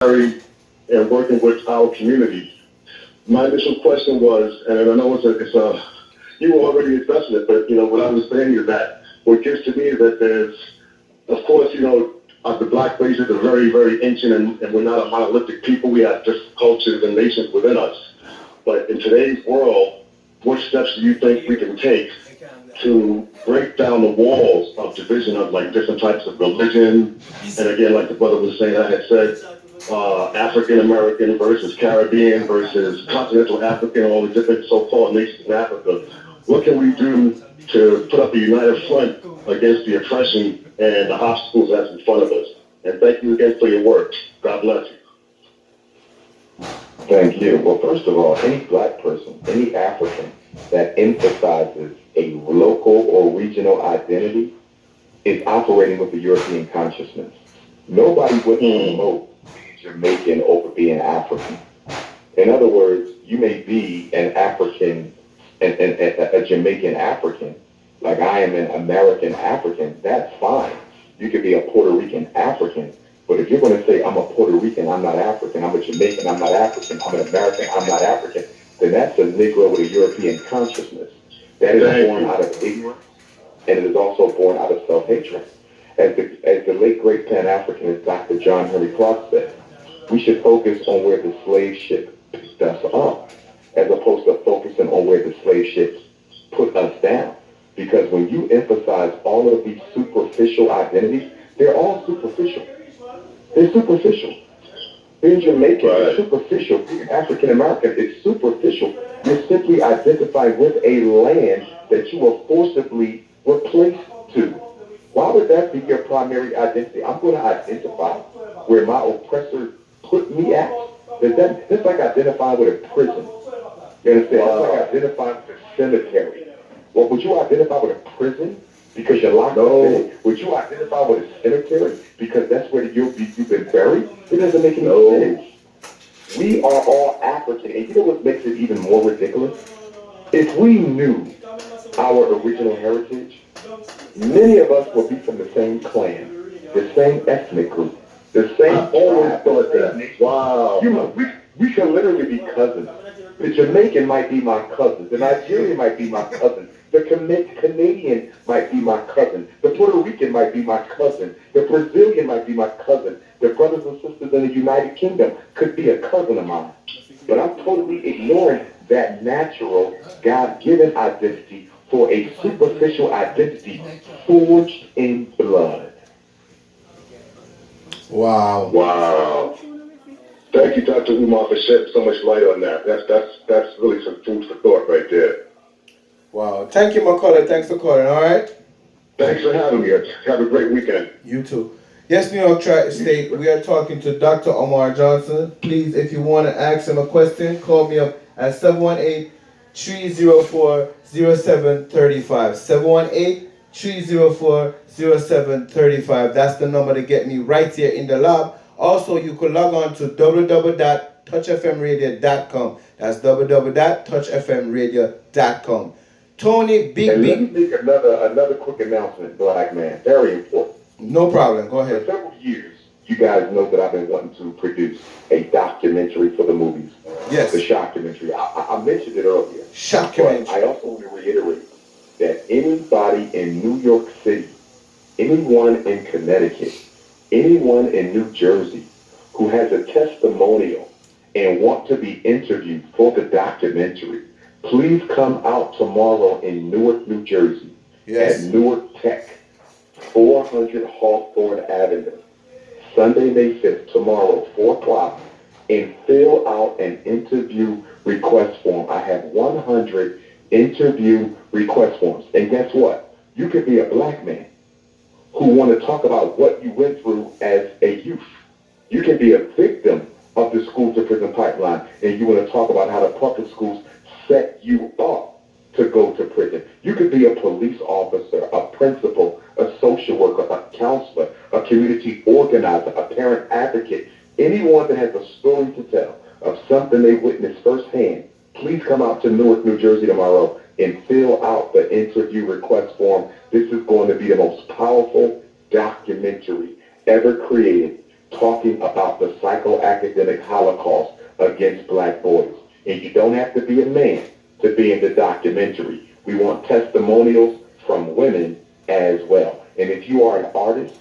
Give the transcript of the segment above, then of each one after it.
very and working with our community. My initial question was, and I know you were already addressing it, but what I was saying is that what gets to me is that there's, of course, the black race is a very, very ancient, and we're not a monolithic people. We have different cultures and nations within us. But in today's world, what steps do you think we can take to break down the walls of division of like different types of religion? And again, like the brother was saying, I had said, African American versus Caribbean versus continental African, all the different so-called nations in Africa. What can we do to put up a united front against the oppression and the obstacles that's in front of us? And thank you again for your work. God bless you. Thank you. Well, first of all, any black person, any African that emphasizes a local or regional identity is operating with the European consciousness. Nobody would promote being Jamaican over being African. In other words, you may be an African, a Jamaican African, like I am an American African. That's fine. You could be a Puerto Rican African. But if you're going to say, I'm a Puerto Rican, I'm not African, I'm a Jamaican, I'm not African, I'm an American, I'm not African, then that's a Negro with a European consciousness. That is born out of ignorance, and it is also born out of self-hatred. As the late great Pan-Africanist Dr. John Henry Clark said, we should focus on where the slave ship picked us up, as opposed to focusing on where the slave ships put us down. Because when you emphasize all of these superficial identities, they're all superficial. They're superficial. Being Jamaican is superficial. Being African American is superficial. You're simply identifying with a land that you were forcibly replaced to. Why would that be your primary identity? I'm going to identify where my oppressor put me at. That's like identifying with a prison. You understand? It's like identifying with a cemetery. Well, would you identify with a prison because you're locked up in it? Would you identify with a cemetery because that's where you've been buried? It doesn't make any sense. We are all African, and you know what makes it even more ridiculous? If we knew our original heritage, many of us would be from the same clan, the same ethnic group, the same tribe. Wow. We could literally be cousins. The Jamaican might be my cousin. The Nigerian might be my cousin. The Canadian might be my cousin. The Puerto Rican might be my cousin. The Brazilian might be my cousin. The brothers and sisters in the United Kingdom could be a cousin of mine. But I'm totally ignoring that natural, God-given identity for a superficial identity forged in blood. Wow. Wow. Thank you, Dr. Umar, for shedding so much light on that. That's really some food for thought right there. Wow. Thank you, Macaulay. Thanks for calling, all right? Thanks for having me. Have a great weekend. You too. Yes, New York State, we are talking to Dr. Umar Johnson. Please, if you want to ask him a question, call me up at 718-304-0735. 718-304-0735. That's the number to get me right here in the lab. Also, you could log on to www.touchfmradio.com. That's www.touchfmradio.com. Tony, Let me make another quick announcement, black man. Very important. No problem. Go ahead. For several years, you guys know that I've been wanting to produce a documentary for the movies. Yes. The documentary. I mentioned it earlier. Documentary. But I also want to reiterate that anybody in New York City, anyone in Connecticut, anyone in New Jersey who has a testimonial and want to be interviewed for the documentary, please come out tomorrow in Newark, New Jersey, at Newark Tech, 400 Hawthorne Avenue, Sunday, May 5th, tomorrow, 4 o'clock, and fill out an interview request form. I have 100 interview request forms. And guess what? You could be a black man who want to talk about what you went through as a youth. You can be a victim of the school to prison pipeline, and you want to talk about how the public schools set you up to go to prison. You could be a police officer, a principal, a social worker, a counselor, a community organizer, a parent advocate, anyone that has a story to tell of something they witnessed firsthand. Please come out to Newark, New Jersey tomorrow and fill out the interview request form. This is going to be the most powerful documentary ever created talking about the psychoacademic Holocaust against black boys. And you don't have to be a man to be in the documentary. We want testimonials from women as well. And if you are an artist,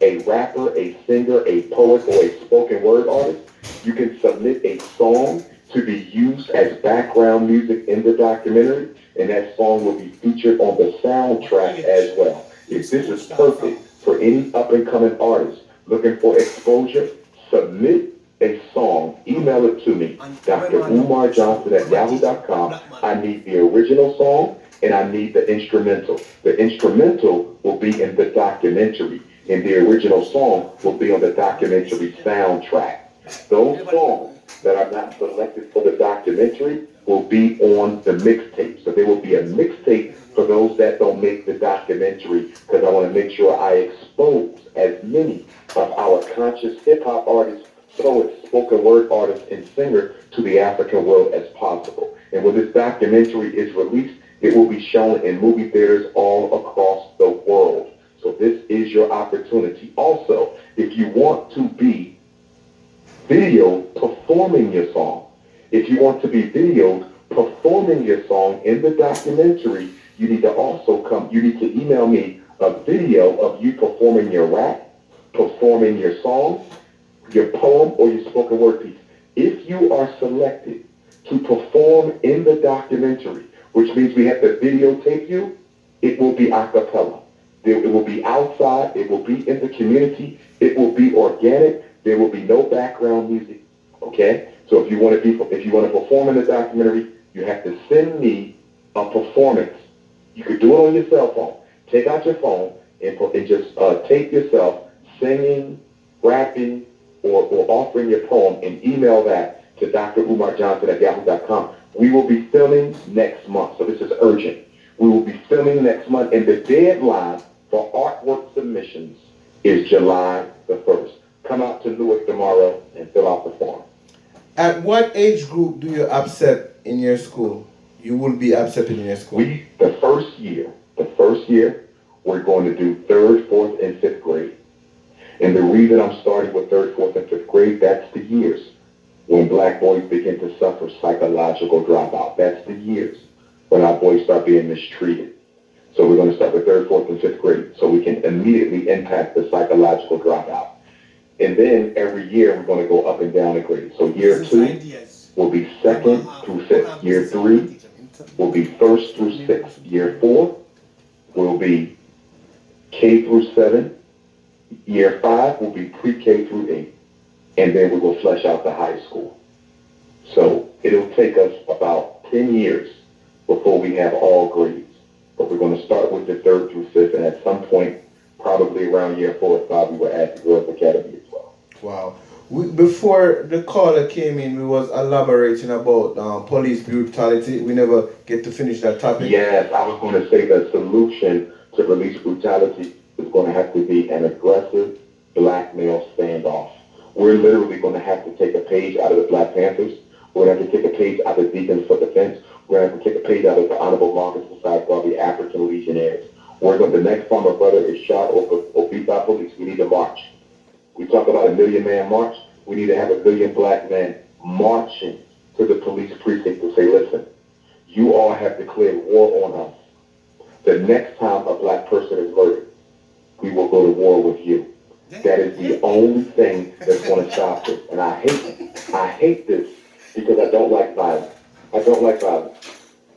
a rapper, a singer, a poet, or a spoken word artist, you can submit a song to be used as background music in the documentary, and that song will be featured on the soundtrack as well. If this is perfect for any up-and-coming artist looking for exposure, submit a song, email it to me, Dr. Umar Johnson at yahoo.com. I need the original song, and I need the instrumental. The instrumental will be in the documentary, and the original song will be on the documentary soundtrack. Those songs that are not selected for the documentary will be on the mixtape. So there will be a mixtape for those that don't make the documentary, because I want to make sure I expose as many of our conscious hip-hop artists, poets, spoken word artists, and singers to the African world as possible. And when this documentary is released, it will be shown in movie theaters all across the world. So this is your opportunity. Also, if you want to be videoed performing your song, if you want to be videoed performing your song in the documentary, you need to email me a video of you performing your rap, performing your song, your poem, or your spoken word piece. If you are selected to perform in the documentary, which means we have to videotape you, it will be a cappella. It will be outside. It will be in the community. It will be organic. There will be no background music. Okay? So if you want to perform in the documentary, you have to send me a performance. You could do it on your cell phone. Take out your phone and just tape yourself singing, rapping, or offering your poem, and email that to Dr. Umar Johnson at yahoo.com. We will be filming next month, so this is urgent. We will be filming next month, and the deadline for artwork submissions is July the 1st. Come out to Newark tomorrow and fill out the form. At what age group do you accept in your school? You will be accepted in your school. The first year, we're going to do 3rd, 4th, and 5th grade. And the reason I'm starting with 3rd, 4th, and 5th grade, that's the years when black boys begin to suffer psychological dropout. That's the years when our boys start being mistreated. So we're going to start with 3rd, 4th, and 5th grade so we can immediately impact the psychological dropout. And then every year we're going to go up and down a grade. So year 2 will be 2nd through 5th. Year 3 will be 1st through 6th. Year 4 will be K through 7. Year 5 will be pre-K through 8. And then we will flesh out the high school. So it'll take us about 10 years before we have all grades. But we're going to start with the 3rd through 5th, and at some point, probably around year 4 or 5, we will add the Girls Academy as well. Wow. Before the caller came in, we was elaborating about police brutality. We never get to finish that topic. Yes, I was going to say the solution to police brutality is going to have to be an aggressive black male standoff. We're literally going to have to take a page out of the Black Panthers. We're going to have to take a page out of Deacons for Defense. We're going to have to take a page out of the Honorable Marcus Society called the African Legionnaires. The next time a brother is shot or beat by police, we need to march. We talk about a 1 million man march. We need to have 1 million black men marching to the police precinct to say, listen, you all have declared war on us. The next time a black person is murdered, we will go to war with you. That is the only thing that's going to stop this. And I hate this because I don't like violence. I don't like violence.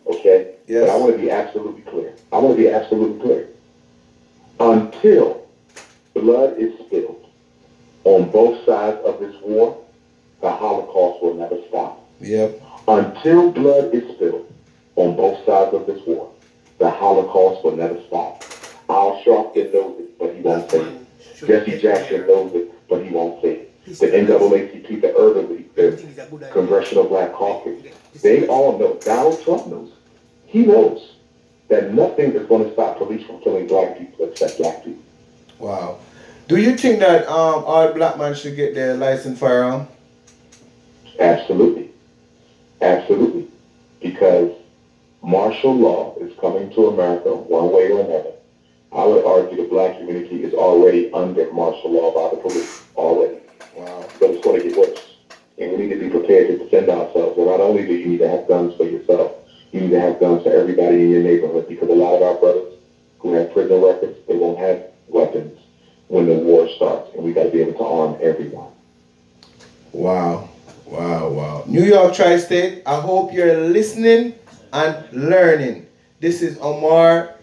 Okay? Yes. But I want to be absolutely clear. Until blood is spilled on both sides of this war, the Holocaust will never stop. Yep. Until blood is spilled on both sides of this war, the Holocaust will never stop. Al Sharpton knows it, but he won't say it. Jesse Jackson knows it, but he won't say it. The NAACP, the Urban League, the Congressional Black Caucus, they all know. Donald Trump knows. He knows that nothing is going to stop police from killing black people except black people. Wow. Do you think that all black men should get their licensed firearm? Absolutely. Absolutely. Because martial law is coming to America one way or another. I would argue the black community is already under martial law by the police already. Wow. But it's going to get worse. And we need to be prepared to defend ourselves. And not only do you need to have guns for yourself, you need to have guns for everybody in your neighborhood, because a lot of our brothers who have prison records, they won't have weapons when the war starts. And we got to be able to arm everyone. Wow. Wow. Wow. New York Tri-State, I hope you're listening and learning. This is Omar.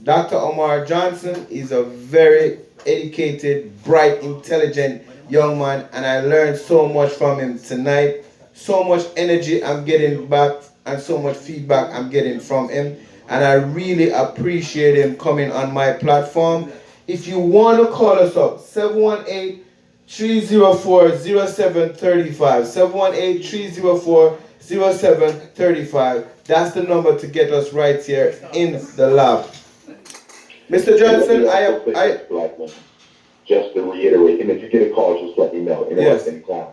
Dr. Umar Johnson is a very educated, bright, intelligent young man, and I learned so much from him tonight. So much energy I'm getting back, and so much feedback I'm getting from him, and I really appreciate him coming on my platform. If you want to call us up, 718-304-0735, 718-304-0735. That's the number to get us right here in the lab. Mr. Johnson, just to reiterate, and if you get a call, just let me know. Yes. Anytime.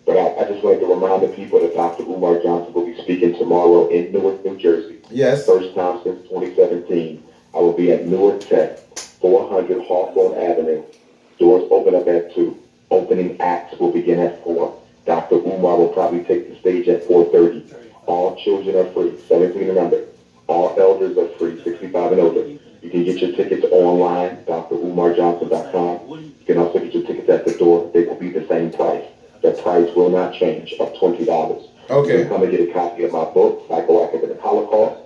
But I just wanted to remind the people that Dr. Umar Johnson will be speaking tomorrow in Newark, New Jersey. Yes. First time since 2017. I will be at Newark Tech, 400 Hawthorne Avenue. Doors open up at 2. Opening acts will begin at 4. Dr. Umar will probably take the stage at 4:30. All children are free, 17 and under. All elders are free, 65 and older. You can get your tickets online, drumarjohnson.com. You can also get your tickets at the door. They will be the same price. The price will not change, of $20. Okay. You can come and get a copy of my book, Psychoacademic Holocaust,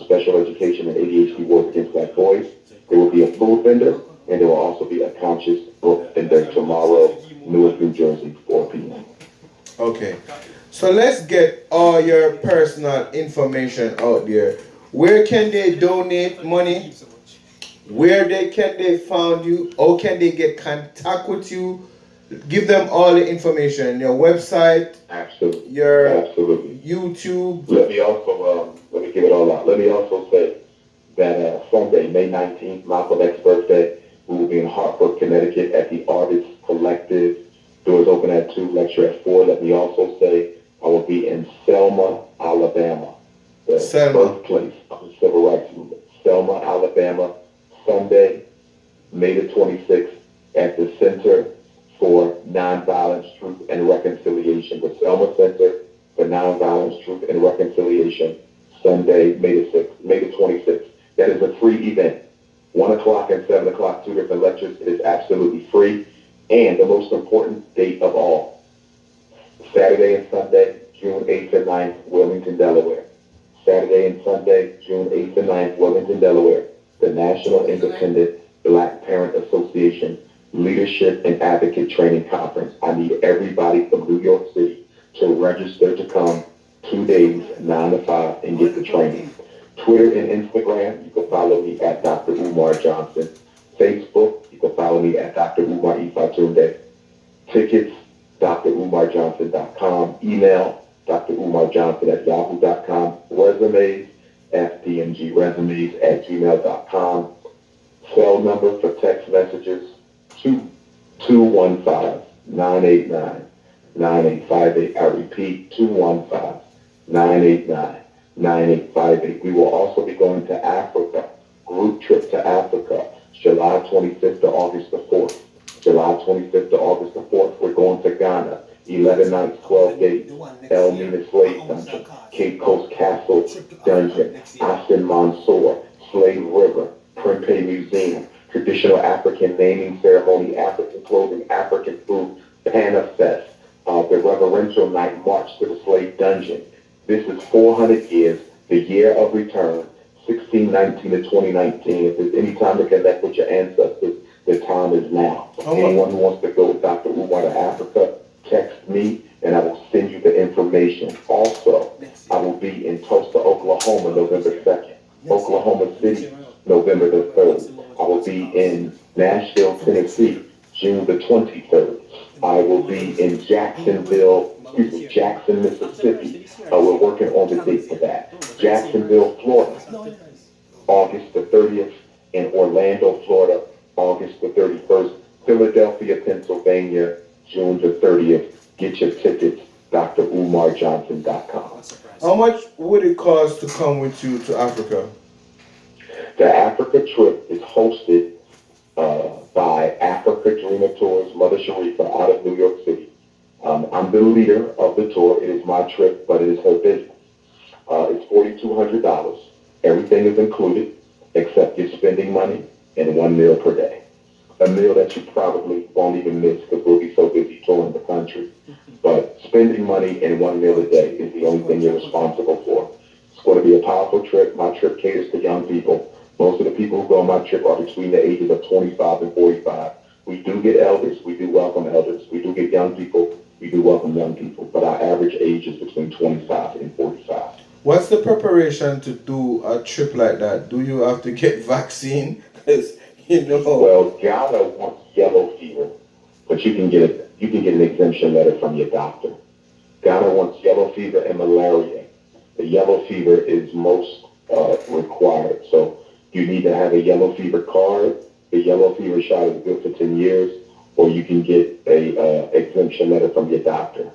Special Education and ADHD Wars Against Black Boys. There will be a food vendor, and there will also be a conscious book vendor tomorrow, Newark, New Jersey, 4 p.m. Okay. So let's get all your personal information out there. Where can they donate money? Where can they find you? Or can they get contact with you? Give them all the information. Your website. Absolutely. Your Absolutely. YouTube. Let me also let me give it all out. Let me also say that Sunday, May 19th, Malcolm X's birthday, we will be in Hartford, Connecticut at the Artists Collective. Doors open at 2, lecture at 4. Let me also say I will be in Selma, Alabama, the birthplace of the Civil Rights Movement. Selma, Alabama, Sunday, May the 26th, at the Center for Nonviolence, Truth, and Reconciliation, the Selma Center for Nonviolence, Truth, and Reconciliation, Sunday, May the 26th. That is a free event. 1 o'clock and 7 o'clock, 2 different lectures. It is absolutely free. And the most important date of all, Saturday and Sunday, June 8th and 9th, Wilmington, Delaware. Saturday and Sunday, June 8th and 9th, Wilmington, Delaware. The National Independent Black Parent Association Leadership and Advocate Training Conference. I need everybody from New York City to register to come 2 days, 9 to 5, and get the training. Twitter and Instagram, you can follow me at Dr. Umar Johnson. Facebook, you can follow me at Dr. Umar Ifatunde. Tickets, drumarjohnson.com. Email, drumarjohnson@yahoo.com. Resumes, fdmgresumes@gmail.com. Cell number for text messages, 215-989-9858. I repeat, 215-989-9858. We will also be going to Africa, group trip to Africa, July 25th to August the 4th. July 25th to August the 4th, we're going to Ghana, 11 nights, 12 days, El Mina Slave Dungeon, Cape Coast Castle Dungeon, Asin Mansour, Slave River, Prempeh Museum, traditional African naming ceremony, African clothing, African food, Panafest, the reverential night march to the slave dungeon. This is 400 years, the year of return, 1619 to 2019. If there's any time to connect with your ancestors, the time is now. Anyone who wants to go with Dr. Umar to Africa, text me and I will send you the information. Also, I will be in Tulsa, Oklahoma, November 2nd. Oklahoma City, November the 3rd. I will be in Nashville, Tennessee, June the 23rd. I will be in Jackson, Mississippi. We're working on the date for that. Jacksonville, Florida, August the 30th. In Orlando, Florida, August the 31st. Philadelphia, Pennsylvania, June the 30th. Get your tickets, drumarjohnson.com. How much would it cost to come with you to Africa? The Africa trip is hosted by Africa Dreamer Tours, Mother Sharifa, out of New York City. I'm the leader of the tour. It is my trip, but it is her business. It's $4,200. Everything is included except your spending money and one meal per day. A meal that you probably won't even miss because we'll be so busy touring the country. But spending money and one meal a day is the only thing you're responsible for. It's going to be a powerful trip. My trip caters to young people. Most of the people who go on my trip are between the ages of 25 and 45. We do get elders. We do welcome elders. We do get young people. We do welcome young people. But our average age is between 25 and 45. What's the preparation to do a trip like that? Do you have to get vaccine? Because Well, Ghana wants yellow fever, but you can get an exemption letter from your doctor. Ghana wants yellow fever and malaria. The yellow fever is most required, so you need to have a yellow fever card. The yellow fever shot is good for 10 years, or you can get a exemption letter from your doctor.